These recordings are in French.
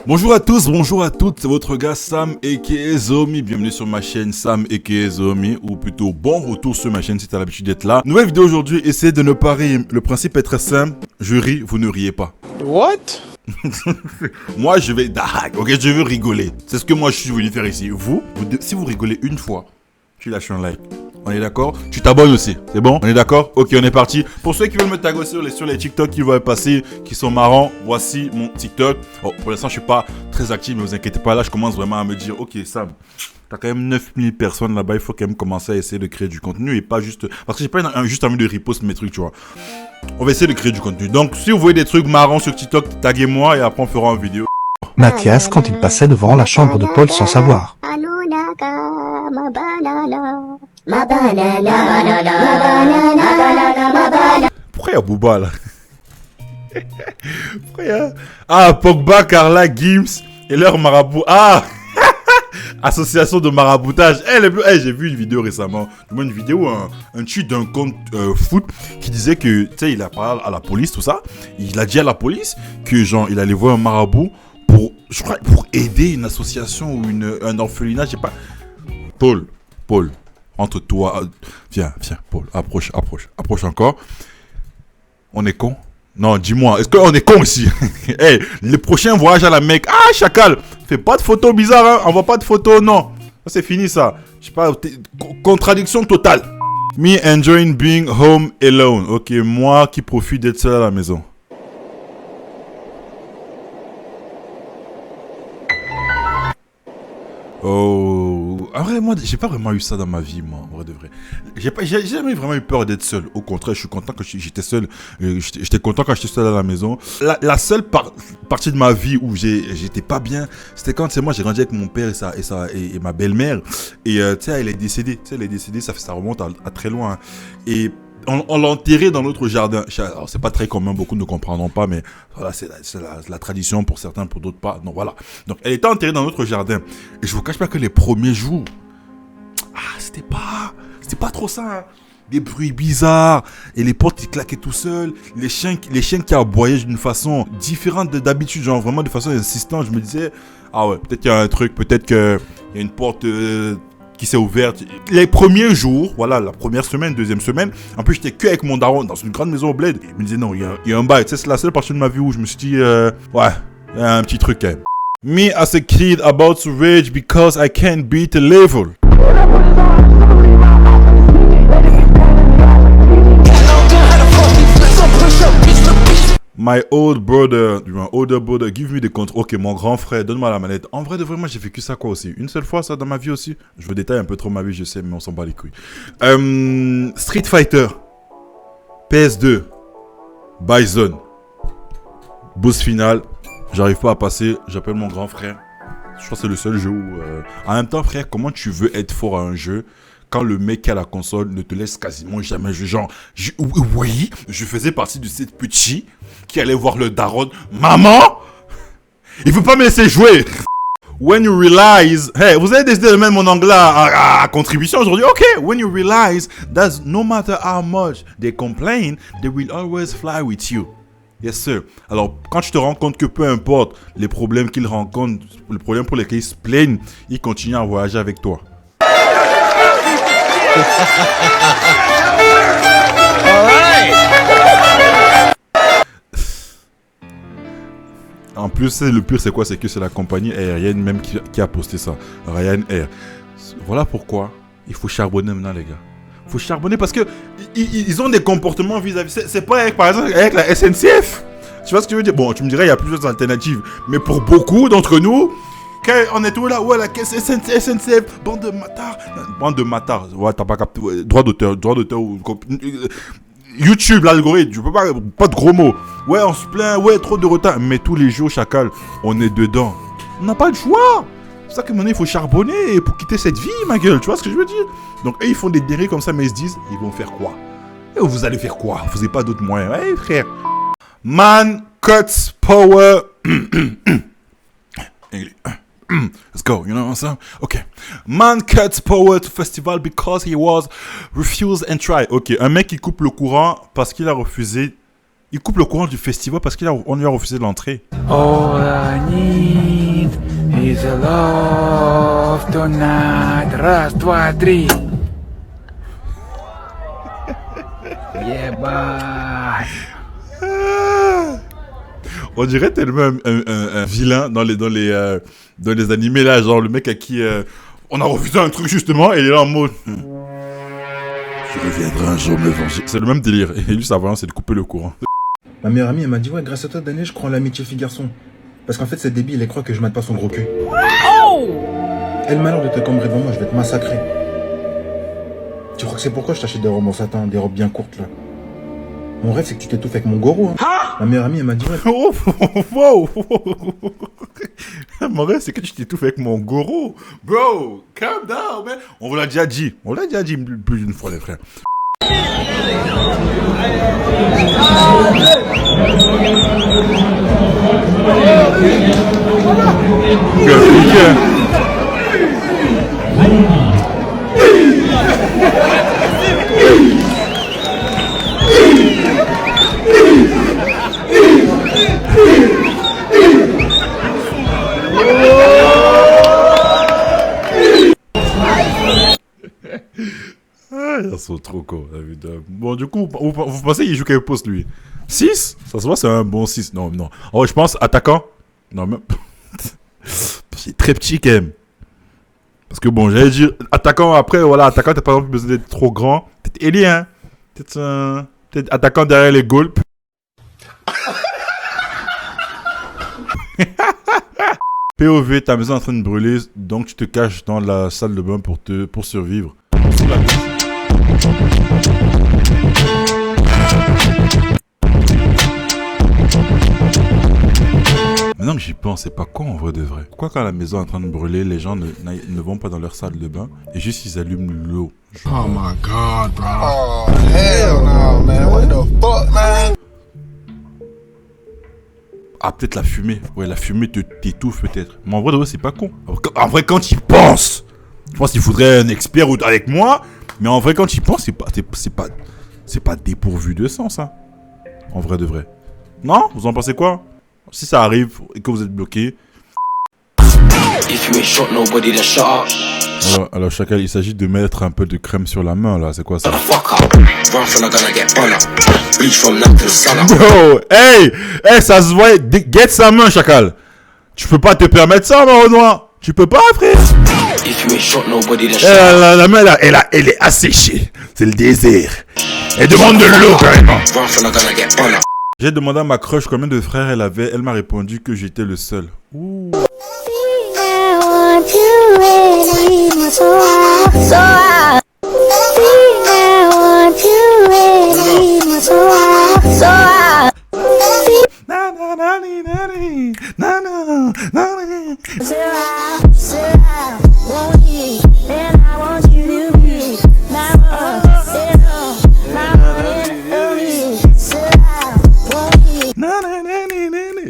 Bonjour à tous, bonjour à toutes, c'est votre gars Sam aka Zomi. Bienvenue sur ma chaîne Sam aka Zomi, ou plutôt bon retour sur ma chaîne si t'as l'habitude d'être là. Nouvelle vidéo aujourd'hui, essayez de ne pas rire. Le principe est très simple, je ris, vous ne riez pas. What? Moi je vais... ok, je veux rigoler. C'est ce que moi je suis venu faire ici. Si vous rigolez une fois, tu lâches un like. On est d'accord? Tu t'abonnes aussi, c'est bon? On est d'accord? Ok, on est parti. Pour ceux qui veulent me taguer sur les TikTok qui vont passer, qui sont marrants, voici mon TikTok. Oh, pour l'instant, je suis pas très actif, mais vous inquiétez pas, là, je commence vraiment à me dire, ok, Sam, t'as quand même 9000 personnes là-bas, il faut quand même commencer à essayer de créer du contenu et pas juste... Parce que j'ai pas juste envie de repost mes trucs, tu vois. On va essayer de créer du contenu. Donc, si vous voyez des trucs marrants sur TikTok, taguez-moi et après on fera une vidéo. Mathias quand il passait devant la chambre de Paul sans savoir. Pourquoi il y a Booba là? Pourquoi il y a... Ah, Pogba, Carla, Gims et leur marabout. Ah association de maraboutage. J'ai vu une vidéo récemment. Une vidéo, un tweet d'un compte foot qui disait que, tu sais, il a parlé à la police, tout ça. Il a dit à la police que, genre, il allait voir un marabout pour aider une association ou un orphelinat, je sais pas. Paul, entre toi, viens, Paul, approche encore. On est con? Non, dis-moi, est-ce qu'on est con ici? Hey, le prochain voyage à la Mecque. Ah, chacal, fais pas de photos bizarres, hein. Envoie pas de photos, non. Ça, c'est fini, ça. Je sais pas, contradiction totale. Me enjoying being home alone. Ok, moi qui profite d'être seul à la maison. Oh, en vrai, moi, j'ai pas vraiment eu ça dans ma vie, moi, en vrai de vrai. J'ai jamais vraiment eu peur d'être seul. Au contraire, je suis content quand j'étais seul. J'étais content quand j'étais seul à la maison. La seule partie de ma vie où j'étais pas bien, c'était quand, tu sais, moi, j'ai grandi avec mon père et ma belle-mère. Et, tu sais, elle est décédée. Tu sais, elle est décédée, ça remonte à très loin. Et on l'a enterré dans notre jardin. Alors, c'est pas très commun, beaucoup ne comprendront pas, mais voilà, c'est la tradition pour certains, pour d'autres pas. Donc voilà. Donc elle était enterrée dans notre jardin. Et je vous cache pas que les premiers jours, c'était pas trop ça. Hein. Des bruits bizarres et les portes qui claquaient tout seuls, les chiens qui aboyaient d'une façon différente d'habitude, genre vraiment de façon insistante. Je me disais, ah ouais, peut-être qu'il y a un truc, peut-être qu'il y a une porte qui s'est ouverte. Les premiers jours, voilà, la première semaine, deuxième semaine, en plus j'étais que avec mon daron dans une grande maison au bled. Et il me disait non, il y a un bail. Tu sais, c'est la seule partie de ma vie où je me suis dit, ouais, il y a un petit truc quand même. Me as a kid about to rage because I can't beat the level. My older brother, give me the control. Ok, mon grand frère, donne-moi la manette. En vrai, de vrai, moi, j'ai vécu ça quoi aussi? Une seule fois, ça, dans ma vie aussi. Je veux détailler un peu trop ma vie, je sais, mais on s'en bat les couilles. Street Fighter. PS2. Bison. Boss final. J'arrive pas à passer. J'appelle mon grand frère. Je crois que c'est le seul jeu où... En même temps, frère, comment tu veux être fort à un jeu quand le mec qui a la console ne te laisse quasiment jamais jouer? Genre, oui, je faisais partie de cette petite qui allait voir le daron. Maman, il veut pas me laisser jouer. When you realize, hey, vous avez décidé de mettre mon anglais à contribution aujourd'hui. Ok, when you realize that no matter how much they complain, they will always fly with you. Yes, sir. Alors, quand tu te rends compte que peu importe les problèmes qu'ils rencontrent, les problèmes pour lesquels ils se plaignent, ils continuent à voyager avec toi. En plus, le pire, c'est quoi? C'est que c'est la compagnie aérienne même qui a posté ça. Ryanair. Voilà pourquoi il faut charbonner maintenant, les gars. Il faut charbonner parce que ils ont des comportements vis-à-vis. C'est pas par exemple avec la SNCF. Tu vois ce que je veux dire? Bon, tu me dirais, il y a plusieurs alternatives. Mais pour beaucoup d'entre nous, quand on est tout là, ouais, la caisse SNCF, bande de matards. Ouais, t'as pas capté. Droit d'auteur. YouTube, l'algorithme, je peux pas de gros mots. Ouais, on se plaint, ouais, trop de retard. Mais tous les jours, chacal, on est dedans. On n'a pas de choix. C'est pour ça que maintenant, il faut charbonner pour quitter cette vie, ma gueule. Tu vois ce que je veux dire? Donc, eux, ils font des dérives comme ça, mais ils se disent, ils vont faire quoi? Et vous allez faire quoi? Vous n'avez pas d'autres moyens. Ouais, frère. Man cuts power. Let's go, you know what I'm saying? Okay. Man cuts power to festival because he was refused and tried. Ok, un mec qui coupe le courant parce qu'il a refusé. Il coupe le courant du festival parce qu'on lui a refusé l'entrée. Oh, Annie. the love tonight. Раз, два, три. Yeah, bye. On dirait tellement un vilain dans les animés là, genre le mec à qui on a refusé un truc justement et il est là en mode je reviendrai un jour me venger. C'est le même délire. Et lui sa voyance c'est de couper le courant. Ma meilleure amie elle m'a dit ouais grâce à toi Daniel je crois en l'amitié fille-garçon. Parce qu'en fait cette débile elle croit que je mate pas son gros cul. Oh elle m'a l'air de te cambrer devant moi, je vais te massacrer. Tu crois que c'est pourquoi je t'achète des robes en satin, des robes bien courtes là? Mon rêve c'est que tu t'étouffes avec mon goro hein. Ma meilleure amie elle m'a dit ouais. Oh, wow. Mon rêve c'est que tu t'étouffes avec mon goro. Bro, calm down man. On vous l'a déjà dit. On l'a déjà dit plus d'une fois les frères. Ils sont trop cons, évidemment. Bon, du coup, vous pensez qu'il joue quel poste, lui? 6? Ça se voit, c'est un bon 6. Non, non. Oh, je pense attaquant. Non, mais... c'est très petit, quand même. Parce que, bon, j'allais dire... Attaquant, après, voilà, attaquant, t'as pas besoin d'être trop grand. Peut-être ailier, hein. Peut-être attaquant derrière les goals. POV, ta maison est en train de brûler, donc tu te caches dans la salle de bain pour survivre. Maintenant que j'y pense, c'est pas con en vrai de vrai. Pourquoi quand la maison est en train de brûler, les gens ne vont pas dans leur salle de bain et juste ils allument l'eau? Oh my god, bro. Oh hell no, man. What the fuck, man? Ah, peut-être la fumée. Ouais, la fumée t'étouffe peut-être. Mais en vrai de vrai, c'est pas con. En vrai, quand tu y penses, je pense qu'il faudrait un expert avec moi. Mais en vrai, quand tu y penses, c'est pas dépourvu de sens, hein. En vrai de vrai. Non? Vous en pensez quoi? Si ça arrive et que vous êtes bloqué. Alors Chacal, il s'agit de mettre un peu de crème sur la main là, c'est quoi ça? Bro, hey, ça se voit, get sa main Chacal. Tu peux pas te permettre ça, mon Renoir. Tu peux pas, frère. La main là, elle est asséchée. C'est le désert. Elle demande de l'eau carrément. J'ai demandé à ma crush combien de frères elle avait. Elle m'a répondu que j'étais le seul. Ouh.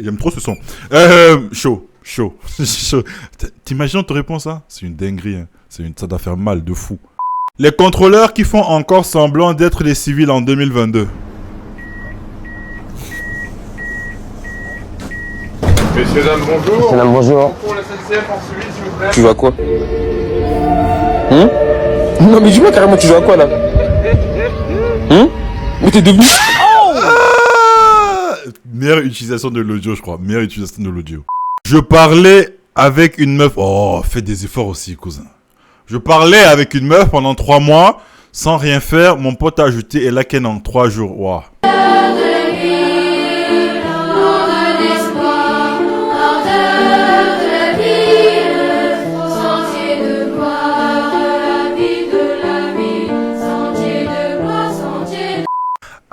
J'aime trop ce son. Chaud. T'imagines, on te répond ça? C'est une dinguerie, hein. Ça doit faire mal de fou. Les contrôleurs qui font encore semblant d'être des civils en 2022. Messieurs, dames, bonjour. Messieurs, dames, bonjour. Pour la SNCF en suivi, s'il vous plaît. Tu joues à quoi? Non, mais dis-moi carrément, tu joues à quoi là? Mais t'es debout? Meilleure utilisation de l'audio, je crois. Meilleure utilisation de l'audio. Je parlais avec une meuf. Oh, fais des efforts aussi, cousin. Je parlais avec une meuf pendant 3 mois sans rien faire. Mon pote a ajouté et la ken en 3 jours. Wow.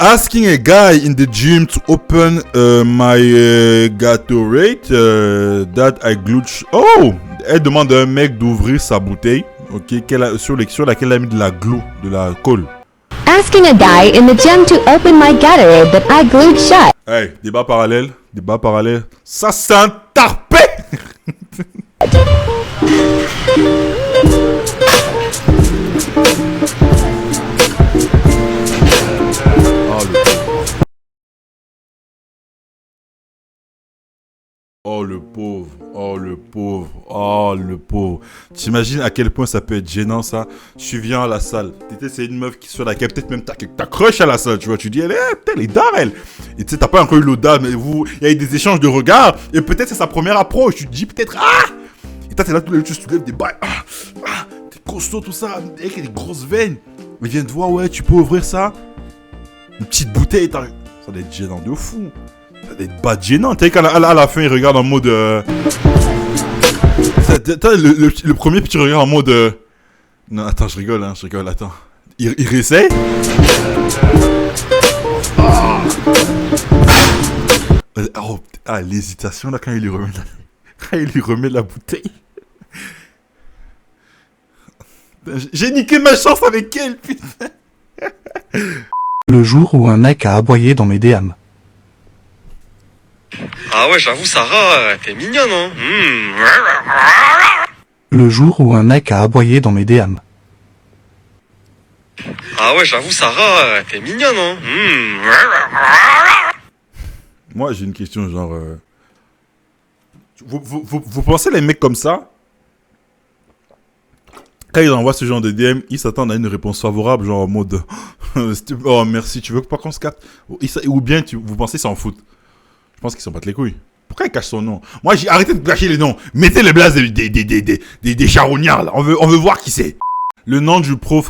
Asking a guy in the gym to open my Gatorade that I glued. Oh, elle demande à un mec d'ouvrir sa bouteille, ok, sur laquelle elle a mis de la glue, de la colle. Asking a guy in the gym to open my Gatorade that I glued shut. Hey, débat parallèle. Ça c'est un tarpé. Oh le pauvre. le pauvre. Oh, le pauvre. T'imagines à quel point ça peut être gênant, ça? Tu viens à la salle. C'est une meuf qui sur laquelle peut-être même t'as crush à la salle, tu vois. Tu dis, elle est d'art, elle. Et tu sais, t'as pas encore eu l'audace, mais il y a eu des échanges de regards. Et peut-être c'est sa première approche. Tu te dis peut-être, Et toi, t'es là, tu soulèves des bails. T'es costaud, tout ça. Avec des grosses veines. Il vient te voir, ouais, tu peux ouvrir ça. Une petite bouteille, ça doit être gênant de fou. Ça doit être pas gênant. Tu sais qu'à la fin, il regarde en mode... le premier petit regard en mode... Non, attends, je rigole, attends. Il réessaye. L'hésitation, là, quand il lui remet la bouteille. J'ai niqué ma chance avec elle, putain. Le jour où un mec a aboyé dans mes DM. Ah ouais, j'avoue, Sarah, t'es mignonne, hein. Le jour où un mec a aboyé dans mes DM. Ah ouais, j'avoue, Sarah, t'es mignonne, hein. Moi, j'ai une question, genre... Vous pensez les mecs comme ça, quand ils envoient ce genre de DM, ils s'attendent à une réponse favorable, genre en mode oh merci, tu veux pas qu'on se capte? Ou bien vous pensez qu'ils s'en foutent? Je pense qu'ils s'en battent les couilles. Pourquoi ils cachent son nom? Moi, j'ai arrêté de cacher les noms. Mettez les blases des charognards, là. On veut voir qui c'est. Le nom du prof,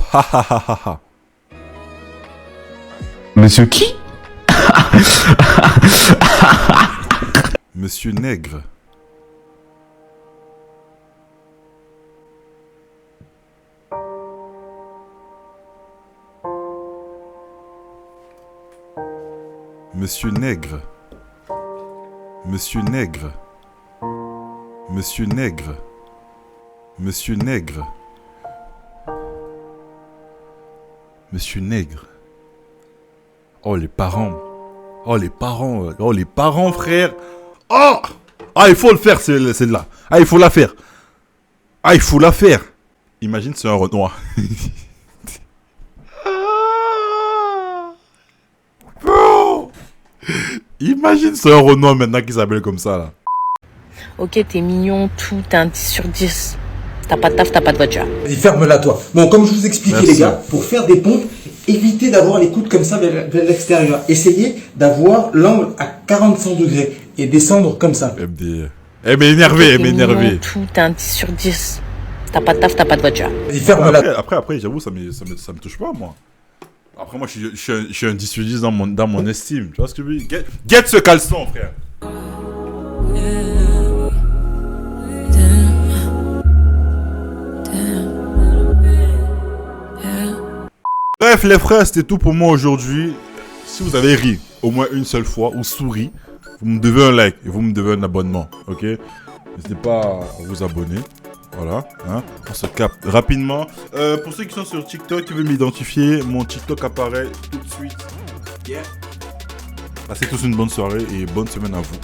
Monsieur qui? Monsieur Nègre. Monsieur Nègre. Monsieur Nègre. Monsieur Nègre. Monsieur Nègre. Monsieur Nègre. Oh, les parents. Oh, les parents. Oh, les parents, frère. Oh! Ah, il faut le faire, celle-là. Ah, il faut la faire. Ah, il faut la faire. Imagine, c'est un Renoir. Bro! Imagine, c'est un Renoir maintenant qui s'appelle comme ça, là. Ok, t'es mignon, tout, t'es un 10 sur 10. T'as pas de taf, t'as pas de voiture. Vas-y, ferme-la, toi. Bon, comme je vous expliquais, les gars, pour faire des pompes, évitez d'avoir les coudes comme ça vers l'extérieur. Essayez d'avoir l'angle à 45 degrés et descendre comme ça. Elle m'est énervée, T'es mignon, tout, t'es un 10 sur 10. T'as pas de taf, t'as pas de voiture. Vas-y, ferme-la. Après, j'avoue, ça me touche pas, moi. Après, moi, je suis un 10 sur 10 dans mon estime. Tu vois ce que je veux dire? Get ce caleçon, frère. Bref, les frères, c'était tout pour moi aujourd'hui. Si vous avez ri au moins une seule fois ou souri, vous me devez un like et vous me devez un abonnement, ok? N'hésitez pas à vous abonner. Voilà, hein, on se capte rapidement. Pour ceux qui sont sur TikTok, qui veulent m'identifier, mon TikTok apparaît tout de suite. Yeah. Passez tous une bonne soirée et bonne semaine à vous.